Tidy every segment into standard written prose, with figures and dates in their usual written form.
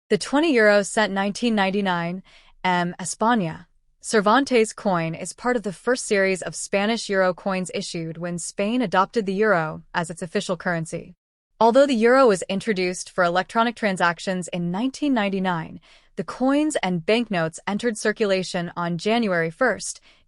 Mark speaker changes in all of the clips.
Speaker 1: The 20 cent 1999 España Cervantes coin is part of the first series of Spanish euro coins issued when Spain adopted the euro as its official currency. Although the euro was introduced for electronic transactions in 1999, the coins and banknotes entered circulation on January 1,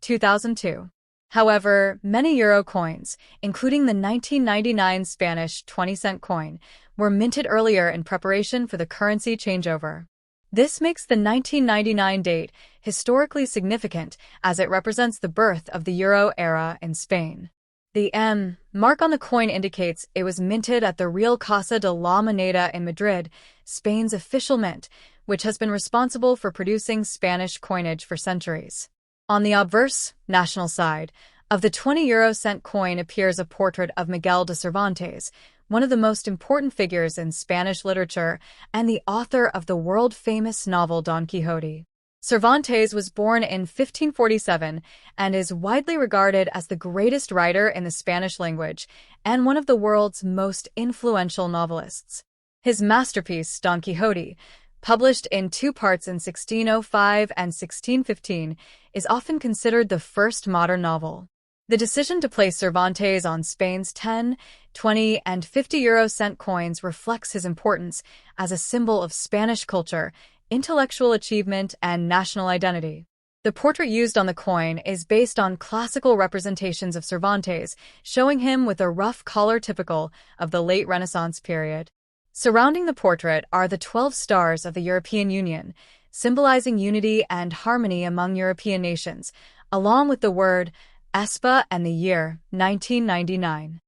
Speaker 1: 2002. However, many euro coins, including the 1999 Spanish 20-cent coin, were minted earlier in preparation for the currency changeover. This makes the 1999 date historically significant as it represents the birth of the euro era in Spain. The M mark on the coin indicates it was minted at the Real Casa de la Moneda in Madrid, Spain's official mint, which has been responsible for producing Spanish coinage for centuries. On the obverse, national side, of the 20 cent coin appears a portrait of Miguel de Cervantes, one of the most important figures in Spanish literature and the author of the world-famous novel Don Quixote. Cervantes was born in 1547 and is widely regarded as the greatest writer in the Spanish language and one of the world's most influential novelists. His masterpiece, Don Quixote, published in two parts in 1605 and 1615, is often considered the first modern novel. The decision to place Cervantes on Spain's 10, 20, and 50 cent coins reflects his importance as a symbol of Spanish culture, intellectual achievement, and national identity. The portrait used on the coin is based on classical representations of Cervantes, showing him with a rough collar typical of the late Renaissance period. Surrounding the portrait are the 12 stars of the European Union, symbolizing unity and harmony among European nations, along with the word Espa and the year 1999.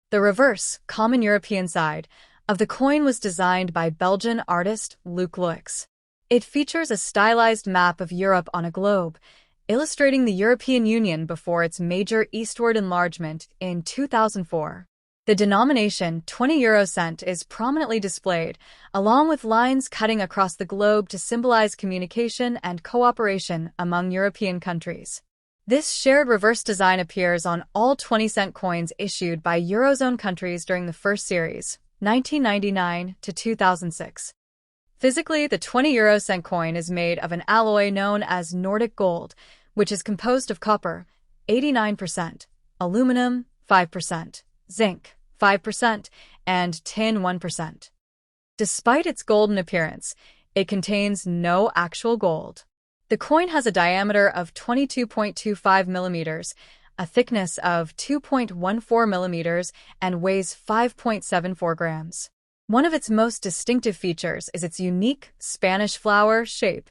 Speaker 1: The reverse, common European side, of the coin was designed by Belgian artist Luc Loix. It features a stylized map of Europe on a globe, illustrating the European Union before its major eastward enlargement in 2004. The denomination 20 cent is prominently displayed, along with lines cutting across the globe to symbolize communication and cooperation among European countries. This shared reverse design appears on all 20-cent coins issued by Eurozone countries during the first series, 1999 to 2006. Physically, the 20 cent coin is made of an alloy known as Nordic gold, which is composed of copper, 89%, aluminum, 5%, zinc, 5%, and tin 1%. Despite its golden appearance, it contains no actual gold. The coin has a diameter of 22.25 millimeters, a thickness of 2.14 millimeters, and weighs 5.74 grams. One of its most distinctive features is its unique Spanish flower shape,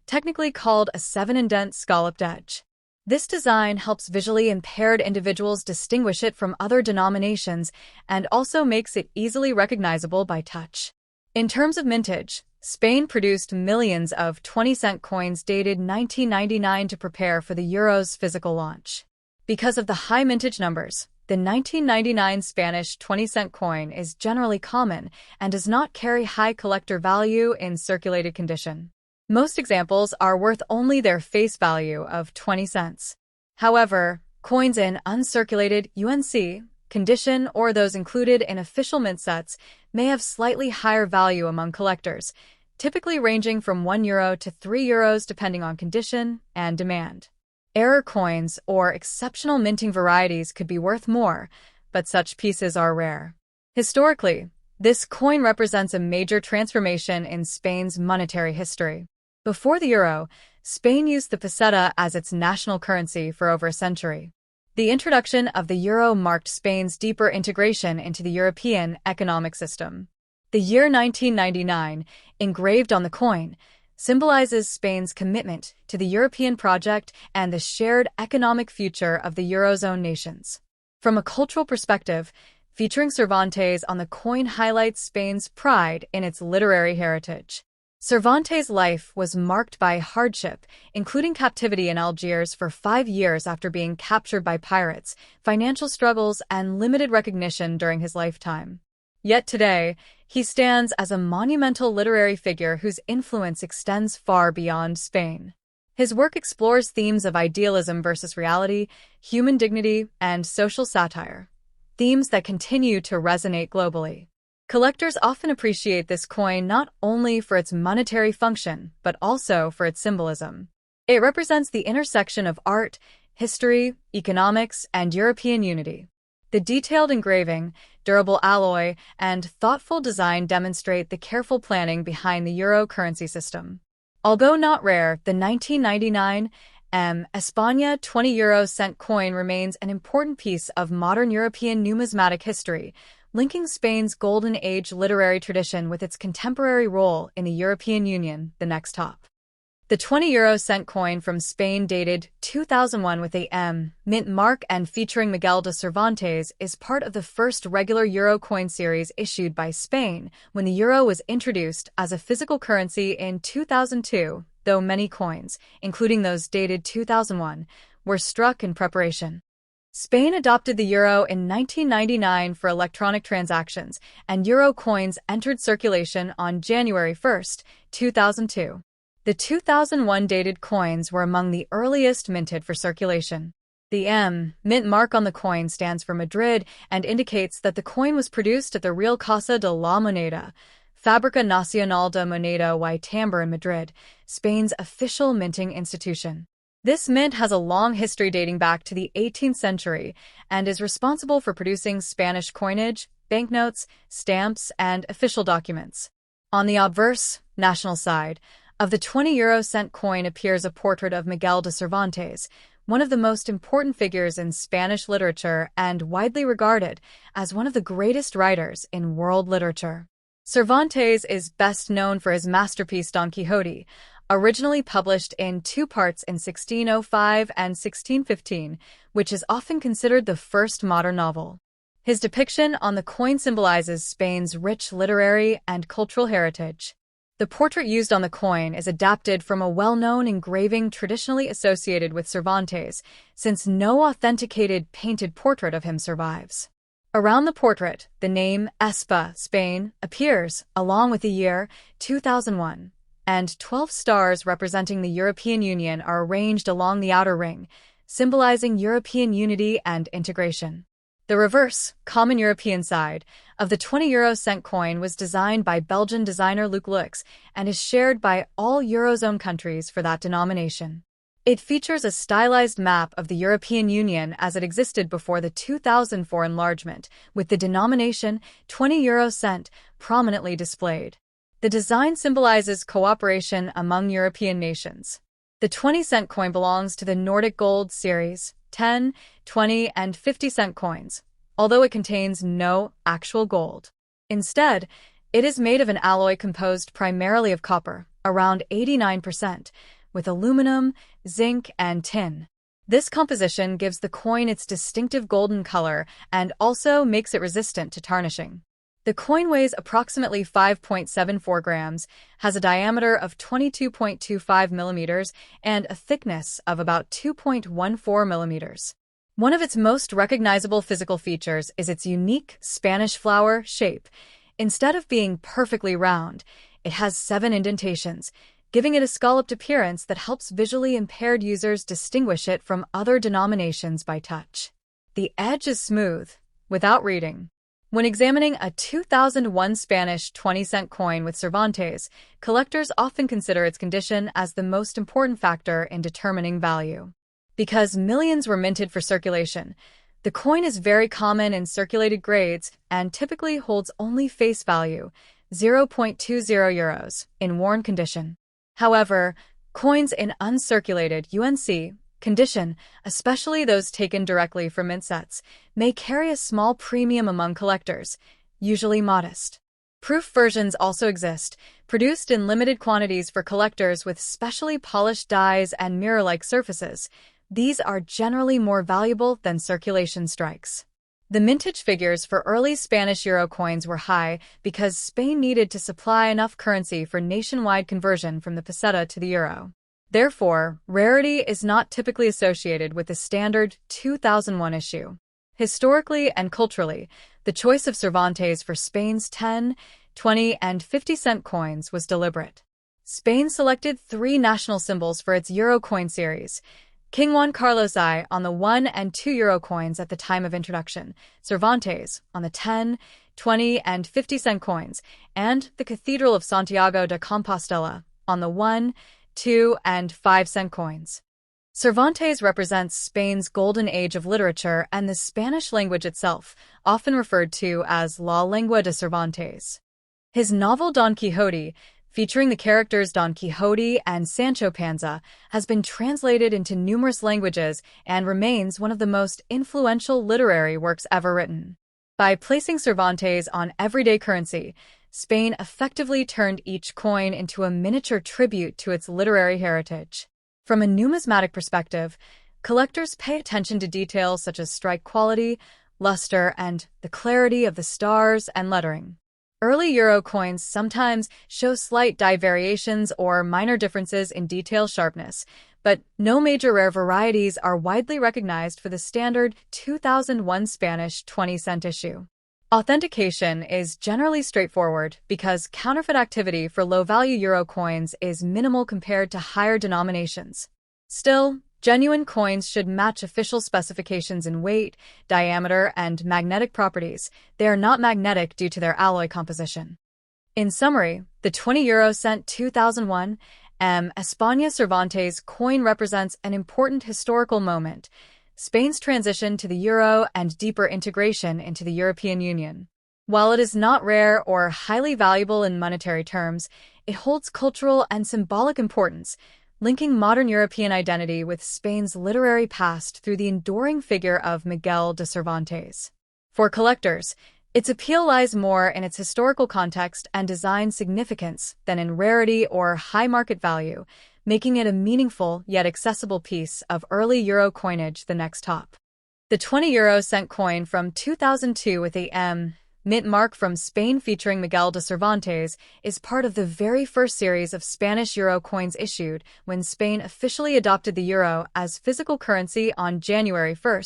Speaker 1: technically called a 7-indent scalloped edge. This design helps visually impaired individuals distinguish it from other denominations and also makes it easily recognizable by touch. In terms of mintage, Spain produced millions of 20-cent coins dated 1999 to prepare for the euro's physical launch. Because of the high mintage numbers, the 1999 Spanish 20-cent coin is generally common and does not carry high collector value in circulated condition. Most examples are worth only their face value of 20 cents. However, coins in uncirculated UNC condition or those included in official mint sets may have slightly higher value among collectors, typically ranging from €1 to €3 depending on condition and demand. Error coins or exceptional minting varieties could be worth more, but such pieces are rare. Historically, this coin represents a major transformation in Spain's monetary history. Before the euro, Spain used the peseta as its national currency for over a century. The introduction of the euro marked Spain's deeper integration into the European economic system. The year 1999, engraved on the coin, symbolizes Spain's commitment to the European project and the shared economic future of the Eurozone nations. From a cultural perspective, featuring Cervantes on the coin highlights Spain's pride in its literary heritage. Cervantes' life was marked by hardship, including captivity in Algiers for 5 years after being captured by pirates, financial struggles, and limited recognition during his lifetime. Yet today, he stands as a monumental literary figure whose influence extends far beyond Spain. His work explores themes of idealism versus reality, human dignity, and social satire, themes that continue to resonate globally. Collectors often appreciate this coin not only for its monetary function, but also for its symbolism. It represents the intersection of art, history, economics, and European unity. The detailed engraving, durable alloy, and thoughtful design demonstrate the careful planning behind the euro currency system. Although not rare, the 1999 España 20 euro cent coin remains an important piece of modern European numismatic history, linking Spain's Golden Age literary tradition with its contemporary role in the European Union. The next top. The 20 euro cent coin from Spain, dated 2001 with a mint mark and featuring Miguel de Cervantes, is part of the first regular euro coin series issued by Spain when the euro was introduced as a physical currency in 2002, though many coins, including those dated 2001, were struck in preparation. Spain adopted the euro in 1999 for electronic transactions, and euro coins entered circulation on January 1, 2002. The 2001 dated coins were among the earliest minted for circulation. The mint mark on the coin stands for Madrid and indicates that the coin was produced at the Real Casa de la Moneda, Fábrica Nacional de Moneda y Timbre in Madrid, Spain's official minting institution. This mint has a long history dating back to the 18th century and is responsible for producing Spanish coinage, banknotes, stamps, and official documents. On the obverse, national side, of the 20 euro cent coin appears a portrait of Miguel de Cervantes, one of the most important figures in Spanish literature and widely regarded as one of the greatest writers in world literature. Cervantes is best known for his masterpiece Don Quixote, originally published in two parts in 1605 and 1615, which is often considered the first modern novel. His depiction on the coin symbolizes Spain's rich literary and cultural heritage. The portrait used on the coin is adapted from a well-known engraving traditionally associated with Cervantes, since no authenticated painted portrait of him survives. Around the portrait, the name Espa, Spain, appears, along with the year 2001, and 12 stars representing the European Union are arranged along the outer ring, symbolizing European unity and integration. The reverse, common European side, of the 20 euro cent coin was designed by Belgian designer Luc Lux and is shared by all Eurozone countries for that denomination. It features a stylized map of the European Union as it existed before the 2004 enlargement, with the denomination 20 euro cent prominently displayed. The design symbolizes cooperation among European nations. The 20-cent coin belongs to the Nordic Gold series, 10, 20, and 50-cent coins, although it contains no actual gold. Instead, it is made of an alloy composed primarily of copper, around 89%, with aluminum, zinc, and tin. This composition gives the coin its distinctive golden color and also makes it resistant to tarnishing. The coin weighs approximately 5.74 grams, has a diameter of 22.25 millimeters, and a thickness of about 2.14 millimeters. One of its most recognizable physical features is its unique Spanish flower shape. Instead of being perfectly round, it has 7 indentations, giving it a scalloped appearance that helps visually impaired users distinguish it from other denominations by touch. The edge is smooth, without reading. When examining a 2001 Spanish 20-cent coin with Cervantes, collectors often consider its condition as the most important factor in determining value. Because millions were minted for circulation, the coin is very common in circulated grades and typically holds only face value, 0.20 euros, in worn condition. However, coins in uncirculated UNC condition, especially those taken directly from mint sets, may carry a small premium among collectors, usually modest. Proof versions also exist, produced in limited quantities for collectors with specially polished dies and mirror-like surfaces. These are generally more valuable than circulation strikes. The mintage figures for early Spanish euro coins were high because Spain needed to supply enough currency for nationwide conversion from the peseta to the euro. Therefore, rarity is not typically associated with the standard 2001 issue. Historically and culturally, the choice of Cervantes for Spain's 10, 20, and 50-cent coins was deliberate. Spain selected 3 national symbols for its euro coin series: King Juan Carlos I on the 1 and 2 euro coins at the time of introduction, Cervantes on the 10, 20, and 50-cent coins, and the Cathedral of Santiago de Compostela on the 1, 2, and 5-cent coins. Cervantes represents Spain's golden age of literature and the Spanish language itself, often referred to as La Lengua de Cervantes. His novel Don Quixote, featuring the characters Don Quixote and Sancho Panza, has been translated into numerous languages and remains one of the most influential literary works ever written. By placing Cervantes on everyday currency, Spain effectively turned each coin into a miniature tribute to its literary heritage. From a numismatic perspective, collectors pay attention to details such as strike quality, luster, and the clarity of the stars and lettering. Early euro coins sometimes show slight die variations or minor differences in detail sharpness, but no major rare varieties are widely recognized for the standard 2001 Spanish 20-cent issue. Authentication is generally straightforward because counterfeit activity for low-value euro coins is minimal compared to higher denominations. Still, genuine coins should match official specifications in weight, diameter, and magnetic properties. They are not magnetic due to their alloy composition. In summary, the 20 euro cent 2001 España Cervantes coin represents an important historical moment, Spain's transition to the euro and deeper integration into the European Union. While it is not rare or highly valuable in monetary terms, it holds cultural and symbolic importance, linking modern European identity with Spain's literary past through the enduring figure of Miguel de Cervantes. For collectors, its appeal lies more in its historical context and design significance than in rarity or high market value, making it a meaningful yet accessible piece of early euro coinage the next top. The 20 euro cent coin from 2002 with a mint mark from Spain featuring Miguel de Cervantes is part of the very first series of Spanish euro coins issued when Spain officially adopted the euro as physical currency on January 1,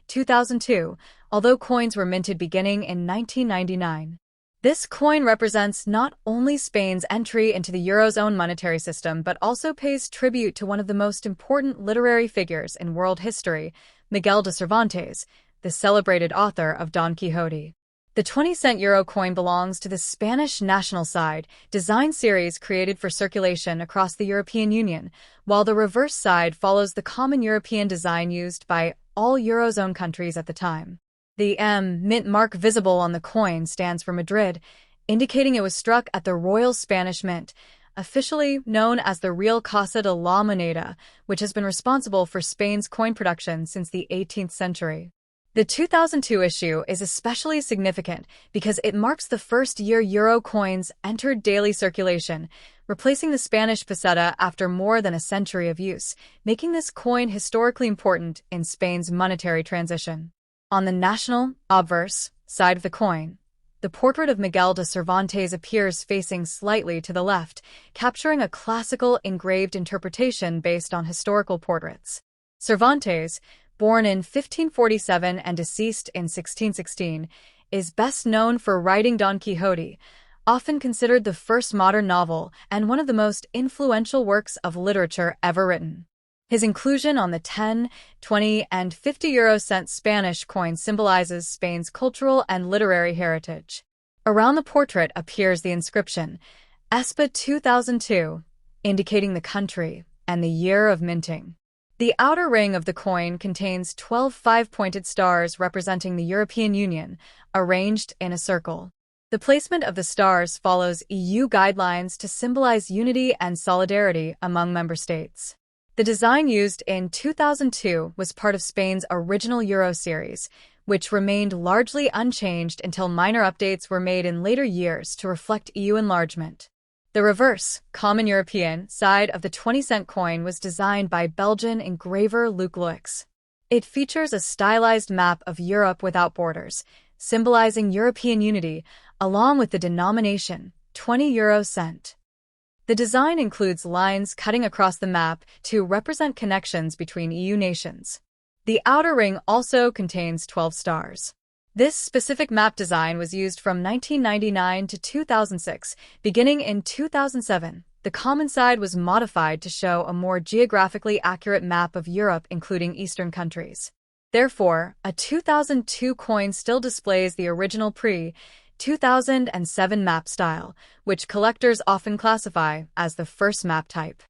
Speaker 1: 2002, although coins were minted beginning in 1999. This coin represents not only Spain's entry into the euro's own monetary system but also pays tribute to one of the most important literary figures in world history, Miguel de Cervantes, the celebrated author of Don Quixote. The 20-cent euro coin belongs to the Spanish National Side design series created for circulation across the European Union, while the reverse side follows the common European design used by all eurozone countries at the time. The mint mark visible on the coin stands for Madrid, indicating it was struck at the Royal Spanish Mint, officially known as the Real Casa de la Moneda, which has been responsible for Spain's coin production since the 18th century. The 2002 issue is especially significant because it marks the first year euro coins entered daily circulation, replacing the Spanish peseta after more than a century of use, making this coin historically important in Spain's monetary transition. On the national, obverse, side of the coin, the portrait of Miguel de Cervantes appears facing slightly to the left, capturing a classical engraved interpretation based on historical portraits. Cervantes, born in 1547 and deceased in 1616, is best known for writing Don Quixote, often considered the first modern novel and one of the most influential works of literature ever written. His inclusion on the 10, 20, and 50 euro cent Spanish coin symbolizes Spain's cultural and literary heritage. Around the portrait appears the inscription, Espa 2002, indicating the country and the year of minting. The outer ring of the coin contains 12 five-pointed stars representing the European Union, arranged in a circle. The placement of the stars follows EU guidelines to symbolize unity and solidarity among member states. The design used in 2002 was part of Spain's original Euro series, which remained largely unchanged until minor updates were made in later years to reflect EU enlargement. The reverse, common European, side of the 20-cent coin was designed by Belgian engraver Luc Loix. It features a stylized map of Europe without borders, symbolizing European unity, along with the denomination, 20 euro cent. The design includes lines cutting across the map to represent connections between EU nations. The outer ring also contains 12 stars. This specific map design was used from 1999 to 2006. Beginning in 2007, the common side was modified to show a more geographically accurate map of Europe, including Eastern countries. Therefore, a 2002 coin still displays the original 2007 map style, which collectors often classify as the first map type.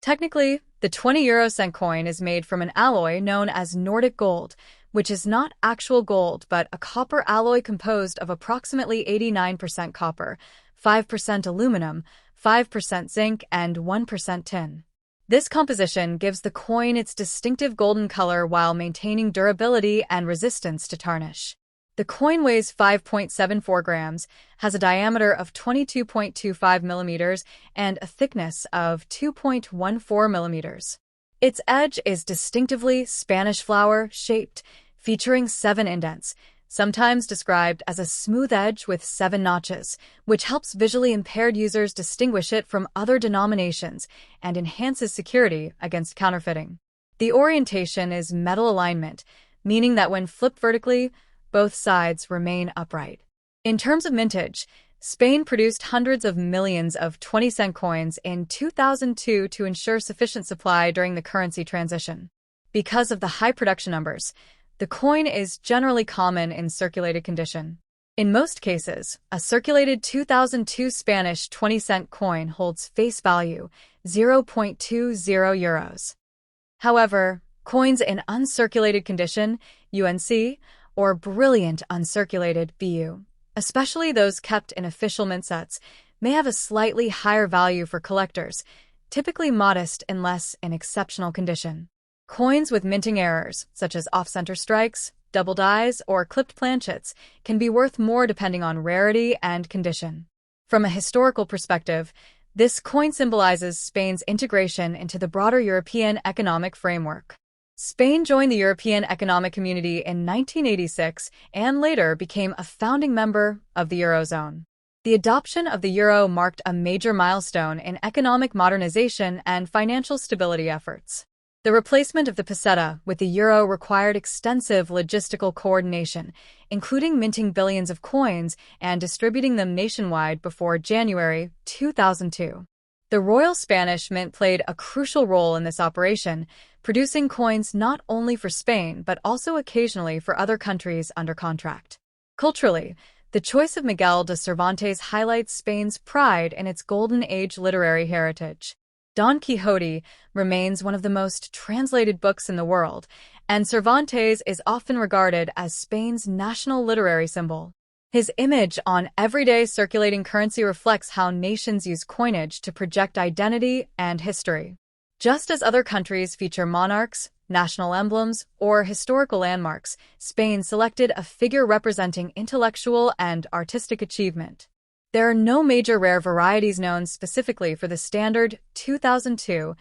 Speaker 1: Technically, the 20 € coin is made from an alloy known as Nordic gold, which is not actual gold but a copper alloy composed of approximately 89% copper, 5% aluminum, 5% zinc, and 1% tin. This composition gives the coin its distinctive golden color while maintaining durability and resistance to tarnish. The coin weighs 5.74 grams, has a diameter of 22.25 millimeters, and a thickness of 2.14 millimeters. Its edge is distinctively Spanish flower shaped, featuring 7 indents, sometimes described as a smooth edge with 7 notches, which helps visually impaired users distinguish it from other denominations and enhances security against counterfeiting. The orientation is metal alignment, meaning that when flipped vertically, both sides remain upright. In terms of mintage, Spain produced hundreds of millions of 20-cent coins in 2002 to ensure sufficient supply during the currency transition. Because of the high production numbers, the coin is generally common in circulated condition. In most cases, a circulated 2002 Spanish 20-cent coin holds face value 0.20 euros. However, coins in uncirculated condition, UNC, or brilliant uncirculated BU, especially those kept in official mint sets, may have a slightly higher value for collectors, typically modest unless in exceptional condition. Coins with minting errors, such as off-center strikes, double dies, or clipped planchets, can be worth more depending on rarity and condition. From a historical perspective, this coin symbolizes Spain's integration into the broader European economic framework. Spain joined the European Economic Community in 1986 and later became a founding member of the Eurozone. The adoption of the euro marked a major milestone in economic modernization and financial stability efforts. The replacement of the peseta with the euro required extensive logistical coordination, including minting billions of coins and distributing them nationwide before January 2002. The Royal Spanish Mint played a crucial role in this operation, producing coins not only for Spain but also occasionally for other countries under contract. Culturally, the choice of Miguel de Cervantes highlights Spain's pride in its Golden Age literary heritage. Don Quixote remains one of the most translated books in the world, and Cervantes is often regarded as Spain's national literary symbol. His image on everyday circulating currency reflects how nations use coinage to project identity and history. Just as other countries feature monarchs, national emblems, or historical landmarks, Spain selected a figure representing intellectual and artistic achievement. There are no major rare varieties known specifically for the standard 2002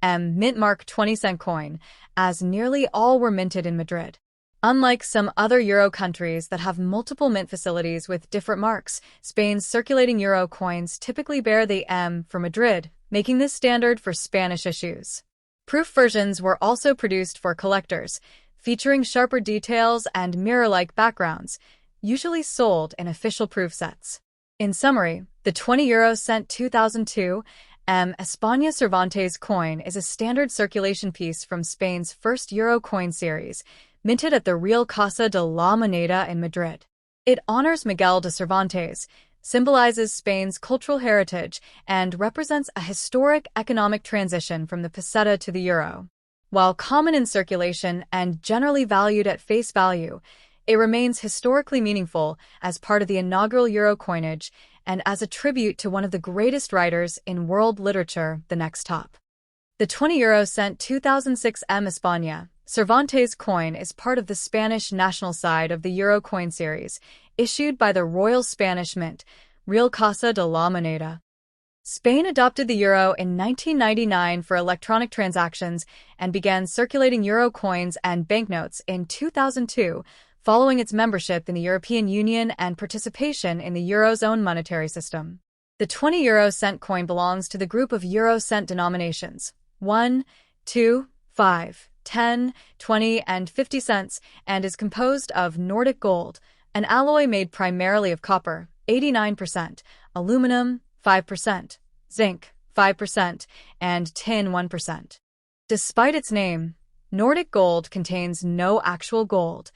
Speaker 1: mint mark 20-cent coin, as nearly all were minted in Madrid. Unlike some other euro countries that have multiple mint facilities with different marks, Spain's circulating euro coins typically bear the M for Madrid, making this standard for Spanish issues. Proof versions were also produced for collectors, featuring sharper details and mirror-like backgrounds, usually sold in official proof sets. In summary, the 20 € 2002 España Cervantes coin is a standard circulation piece from Spain's first euro coin series, minted at the Real Casa de la Moneda in Madrid. It honors Miguel de Cervantes, symbolizes Spain's cultural heritage, and represents a historic economic transition from the peseta to the euro. While common in circulation and generally valued at face value, it remains historically meaningful as part of the inaugural euro coinage and as a tribute to one of the greatest writers in world literature, the next top. The 20 € 2006 España Cervantes coin is part of the Spanish national side of the euro coin series, issued by the Royal Spanish Mint, Real Casa de la Moneda. Spain adopted the euro in 1999 for electronic transactions and began circulating euro coins and banknotes in 2002, following its membership in the European Union and participation in the Eurozone monetary system. The 20 € coin belongs to the group of euro cent denominations 1, 2, 5, 10, 20, and 50 cents, and is composed of Nordic gold, an alloy made primarily of copper, 89%, aluminum, 5%, zinc, 5%, and tin, 1%. Despite its name, Nordic gold contains no actual gold.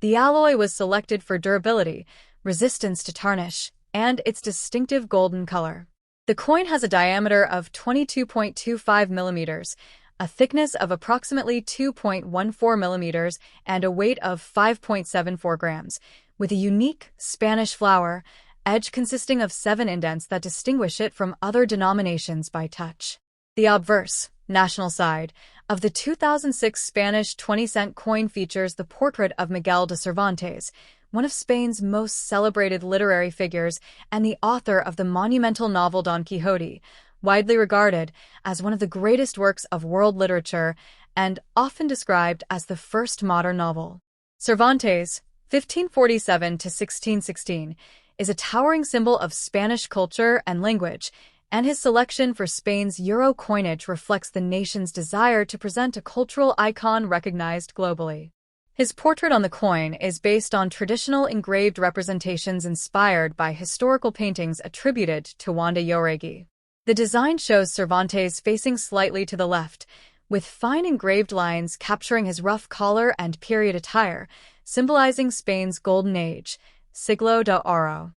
Speaker 1: The alloy was selected for durability, resistance to tarnish, and its distinctive golden color. The coin has a diameter of 22.25 millimeters, a thickness of approximately 2.14 millimeters, and a weight of 5.74 grams, with a unique Spanish flower edge consisting of 7 indents that distinguish it from other denominations by touch. The obverse, national side, of the 2006 Spanish 20-cent coin features the portrait of Miguel de Cervantes, one of Spain's most celebrated literary figures and the author of the monumental novel Don Quixote, widely regarded as one of the greatest works of world literature and often described as the first modern novel. Cervantes, 1547 to 1616, is a towering symbol of Spanish culture and language, and his selection for Spain's euro coinage reflects the nation's desire to present a cultural icon recognized globally. His portrait on the coin is based on traditional engraved representations inspired by historical paintings attributed to Juan de Jauregui. The design shows Cervantes facing slightly to the left, with fine engraved lines capturing his rough collar and period attire, symbolizing Spain's golden age, Siglo de Oro.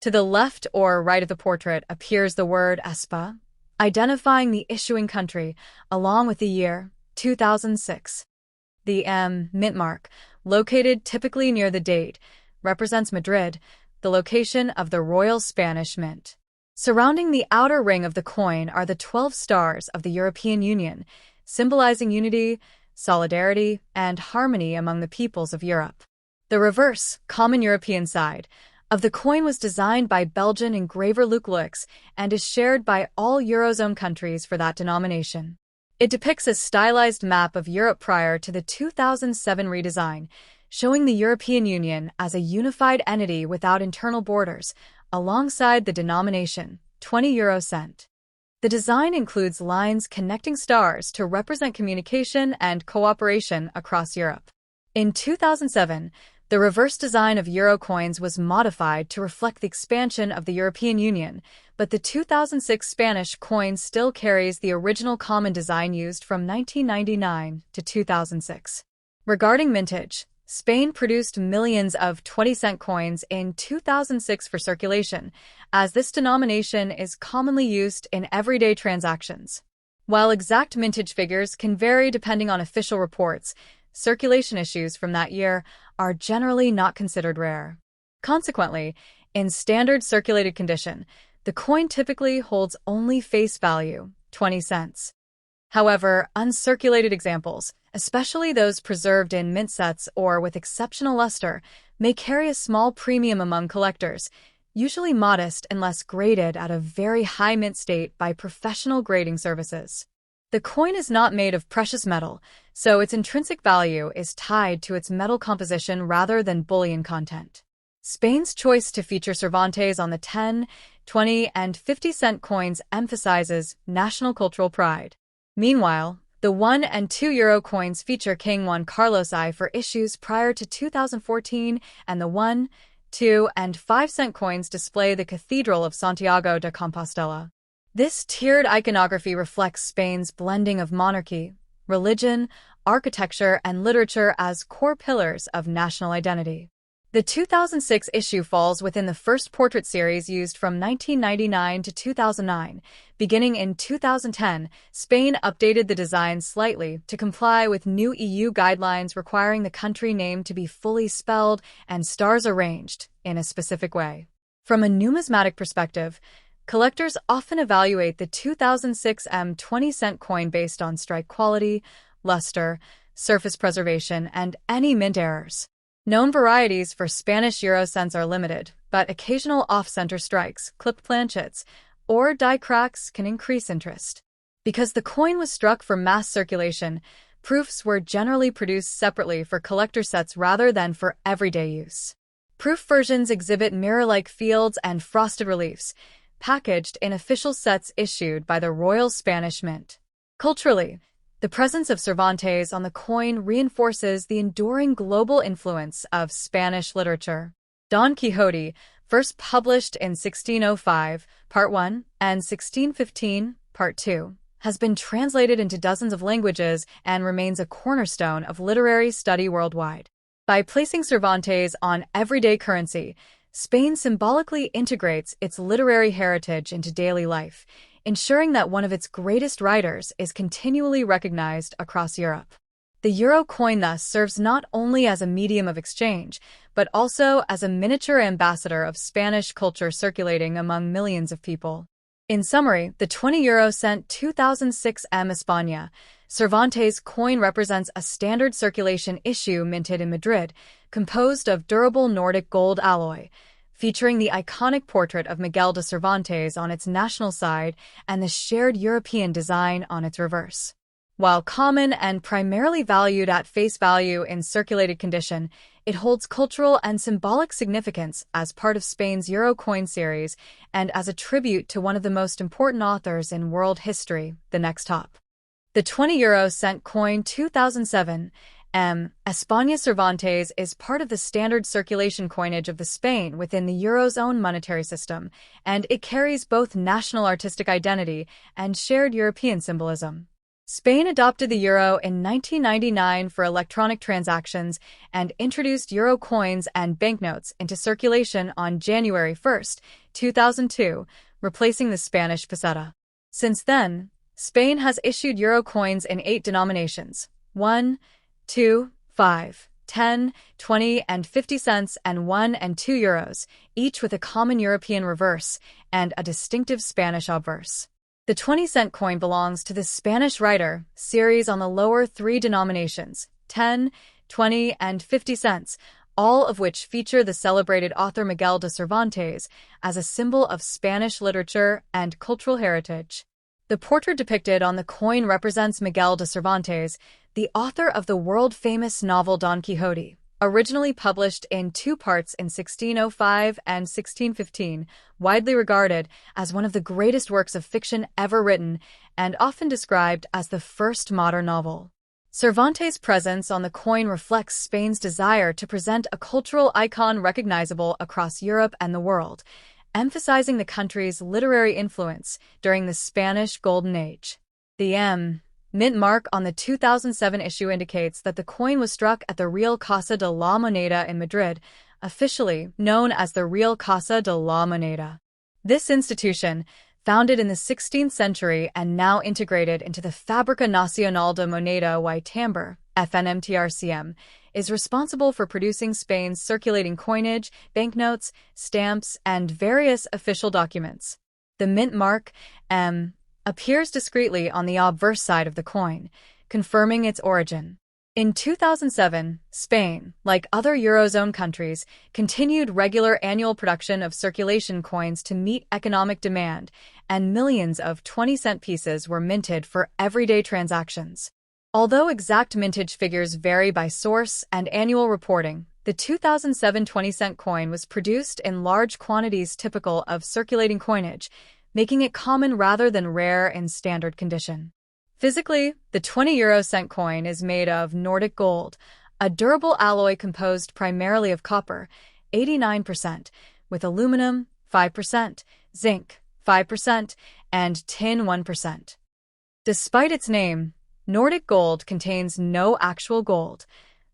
Speaker 1: To the left or right of the portrait appears the word Espa, identifying the issuing country, along with the year, 2006. The mint mark, located typically near the date, represents Madrid, the location of the Royal Spanish Mint. Surrounding the outer ring of the coin are the 12 stars of the European Union, symbolizing unity, solidarity, and harmony among the peoples of Europe. The reverse, common European side, of the coin was designed by Belgian engraver Luc Lux and is shared by all Eurozone countries for that denomination. It depicts a stylized map of Europe prior to the 2007 redesign, showing the European Union as a unified entity without internal borders, alongside the denomination, 20 euro cent. The design includes lines connecting stars to represent communication and cooperation across Europe. In 2007, the reverse design of euro coins was modified to reflect the expansion of the European Union, but the 2006 Spanish coin still carries the original common design used from 1999 to 2006. Regarding mintage, Spain produced millions of 20-cent coins in 2006 for circulation, as this denomination is commonly used in everyday transactions. While exact mintage figures can vary depending on official reports, circulation issues from that year are generally not considered rare. Consequently, in standard circulated condition, the coin typically holds only face value, 20 cents. However, uncirculated examples, especially those preserved in mint sets or with exceptional luster, may carry a small premium among collectors, usually modest unless graded at a very high mint state by professional grading services. The coin is not made of precious metal, so its intrinsic value is tied to its metal composition rather than bullion content. Spain's choice to feature Cervantes on the 10, 20, and 50-cent coins emphasizes national cultural pride. Meanwhile, the 1 and 2 euro coins feature King Juan Carlos I for issues prior to 2014, and the 1, 2, and 5-cent coins display the Cathedral of Santiago de Compostela. This tiered iconography reflects Spain's blending of monarchy, religion, architecture, and literature as core pillars of national identity. The 2006 issue falls within the first portrait series used from 1999 to 2009. Beginning in 2010, Spain updated the design slightly to comply with new EU guidelines requiring the country name to be fully spelled and stars arranged in a specific way. From a numismatic perspective, collectors often evaluate the 2006 20-cent coin based on strike quality, luster, surface preservation, and any mint errors. Known varieties for Spanish euro cents are limited, but occasional off-center strikes, clipped planchets, or die cracks can increase interest. Because the coin was struck for mass circulation, proofs were generally produced separately for collector sets rather than for everyday use. Proof versions exhibit mirror-like fields and frosted reliefs, packaged in official sets issued by the Royal Spanish Mint. Culturally, the presence of Cervantes on the coin reinforces the enduring global influence of Spanish literature. Don Quixote, first published in 1605, Part 1, and 1615, Part 2, has been translated into dozens of languages and remains a cornerstone of literary study worldwide. By placing Cervantes on everyday currency, Spain symbolically integrates its literary heritage into daily life, ensuring that one of its greatest writers is continually recognized across Europe. The euro coin thus serves not only as a medium of exchange, but also as a miniature ambassador of Spanish culture circulating among millions of people. In summary, the 20 euro cent 2006 España Cervantes coin represents a standard circulation issue minted in Madrid, composed of durable Nordic gold alloy, featuring the iconic portrait of Miguel de Cervantes on its national side and the shared European design on its reverse. While common and primarily valued at face value in circulated condition, it holds cultural and symbolic significance as part of Spain's euro coin series and as a tribute to one of the most important authors in world history, the next hop. The 20 euro cent coin 2007 España Cervantes is part of the standard circulation coinage of the Spain within the euro's own monetary system, and it carries both national artistic identity and shared European symbolism. Spain adopted the euro in 1999 for electronic transactions and introduced euro coins and banknotes into circulation on January 1, 2002, replacing the Spanish peseta. Since then, Spain has issued euro coins in 8 denominations: 1, 2, 5, 10, 20, and 50 cents, and 1 and 2 euros, each with a common European reverse and a distinctive Spanish obverse. The 20-cent coin belongs to the Spanish writer series on the lower 3 denominations, 10, 20, and 50 cents, all of which feature the celebrated author Miguel de Cervantes as a symbol of Spanish literature and cultural heritage. The portrait depicted on the coin represents Miguel de Cervantes, the author of the world-famous novel Don Quixote, originally published in 2 parts in 1605 and 1615, widely regarded as one of the greatest works of fiction ever written and often described as the first modern novel. Cervantes' presence on the coin reflects Spain's desire to present a cultural icon recognizable across Europe and the world, emphasizing the country's literary influence during the Spanish Golden Age. The mint mark on the 2007 issue indicates that the coin was struck at the Real Casa de la Moneda in Madrid, officially known as the Real Casa de la Moneda. This institution, founded in the 16th century and now integrated into the Fábrica Nacional de Moneda y Timbre, FNMTRCM, is responsible for producing Spain's circulating coinage, banknotes, stamps, and various official documents. The mint mark, appears discreetly on the obverse side of the coin, confirming its origin. In 2007, Spain, like other Eurozone countries, continued regular annual production of circulation coins to meet economic demand, and millions of 20-cent pieces were minted for everyday transactions. Although exact mintage figures vary by source and annual reporting, the 2007 20-cent coin was produced in large quantities typical of circulating coinage, making it common rather than rare in standard condition. Physically, the 20 euro cent coin is made of Nordic gold, a durable alloy composed primarily of copper, 89%, with aluminum, 5%, zinc, 5%, and tin, 1%. Despite its name, Nordic gold contains no actual gold.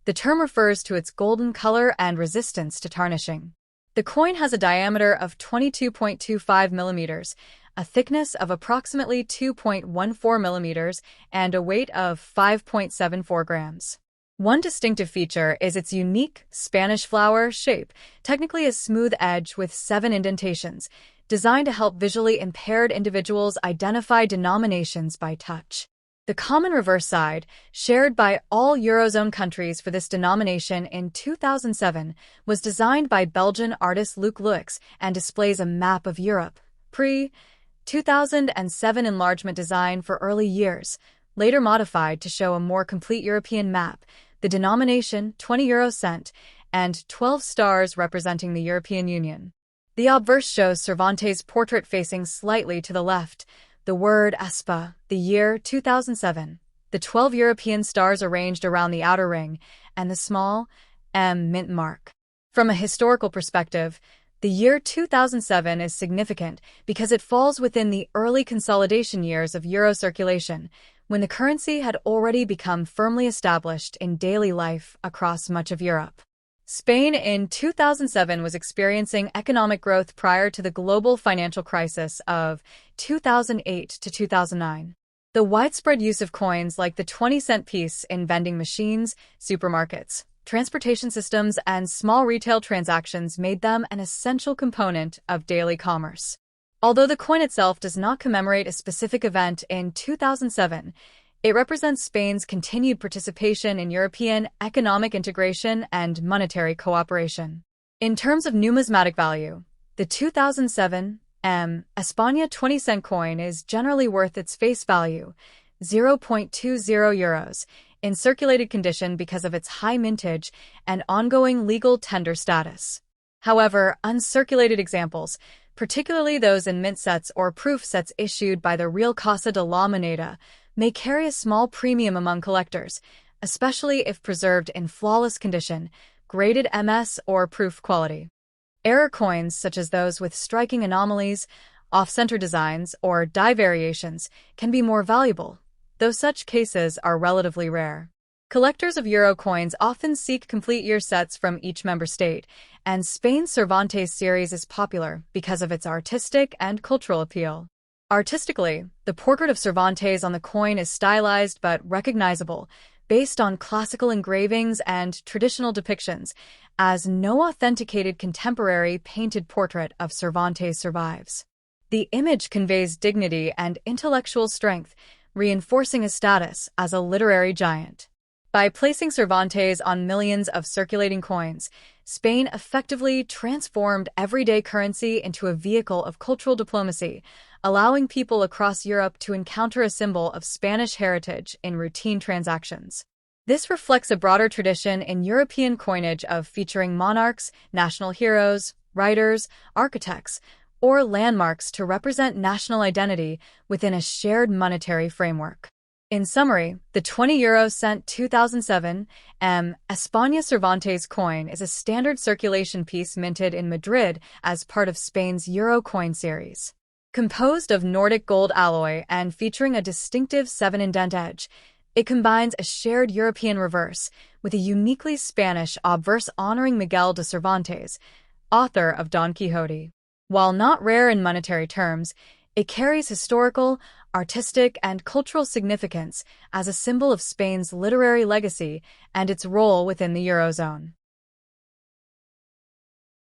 Speaker 1: The term refers to its golden color and resistance to tarnishing. The coin has a diameter of 22.25 millimeters, a thickness of approximately 2.14 millimeters, and a weight of 5.74 grams. One distinctive feature is its unique Spanish flower shape, technically a smooth edge with 7 indentations, designed to help visually impaired individuals identify denominations by touch. The common reverse side, shared by all Eurozone countries for this denomination in 2007, was designed by Belgian artist Luc Luix and displays a map of Europe, pre-2007 enlargement design for early years, later modified to show a more complete European map, the denomination 20 euro cent, and 12 stars representing the European Union. The obverse shows Cervantes' portrait facing slightly to the left, the word Espa, the year 2007, the 12 European stars arranged around the outer ring, and the small mint mark. From a historical perspective, the year 2007 is significant because it falls within the early consolidation years of euro circulation, when the currency had already become firmly established in daily life across much of Europe. Spain in 2007 was experiencing economic growth prior to the global financial crisis of 2008 to 2009. The widespread use of coins like the 20-cent piece in vending machines, supermarkets, transportation systems, and small retail transactions made them an essential component of daily commerce. Although the coin itself does not commemorate a specific event in 2007, it represents Spain's continued participation in European economic integration and monetary cooperation. In terms of numismatic value, the 2007 España 20-cent coin is generally worth its face value, 0.20 euros, in circulated condition because of its high mintage and ongoing legal tender status. However, uncirculated examples, particularly those in mint sets or proof sets issued by the Real Casa de la Moneda, may carry a small premium among collectors, especially if preserved in flawless condition, graded MS or proof quality. Error coins, such as those with striking anomalies, off-center designs, or die variations, can be more valuable, though such cases are relatively rare. Collectors of euro coins often seek complete year sets from each member state, and Spain's Cervantes series is popular because of its artistic and cultural appeal. Artistically, the portrait of Cervantes on the coin is stylized but recognizable, based on classical engravings and traditional depictions, as no authenticated contemporary painted portrait of Cervantes survives. The image conveys dignity and intellectual strength, reinforcing his status as a literary giant. By placing Cervantes on millions of circulating coins, Spain effectively transformed everyday currency into a vehicle of cultural diplomacy, allowing people across Europe to encounter a symbol of Spanish heritage in routine transactions. This reflects a broader tradition in European coinage of featuring monarchs, national heroes, writers, architects, or landmarks to represent national identity within a shared monetary framework. In summary, the 20 euro cent 2007 España Cervantes coin is a standard circulation piece minted in Madrid as part of Spain's euro coin series. Composed of Nordic gold alloy and featuring a distinctive 7-indent edge, it combines a shared European reverse with a uniquely Spanish obverse honoring Miguel de Cervantes, author of Don Quixote. While not rare in monetary terms, it carries historical, artistic, and cultural significance as a symbol of Spain's literary legacy and its role within the Eurozone.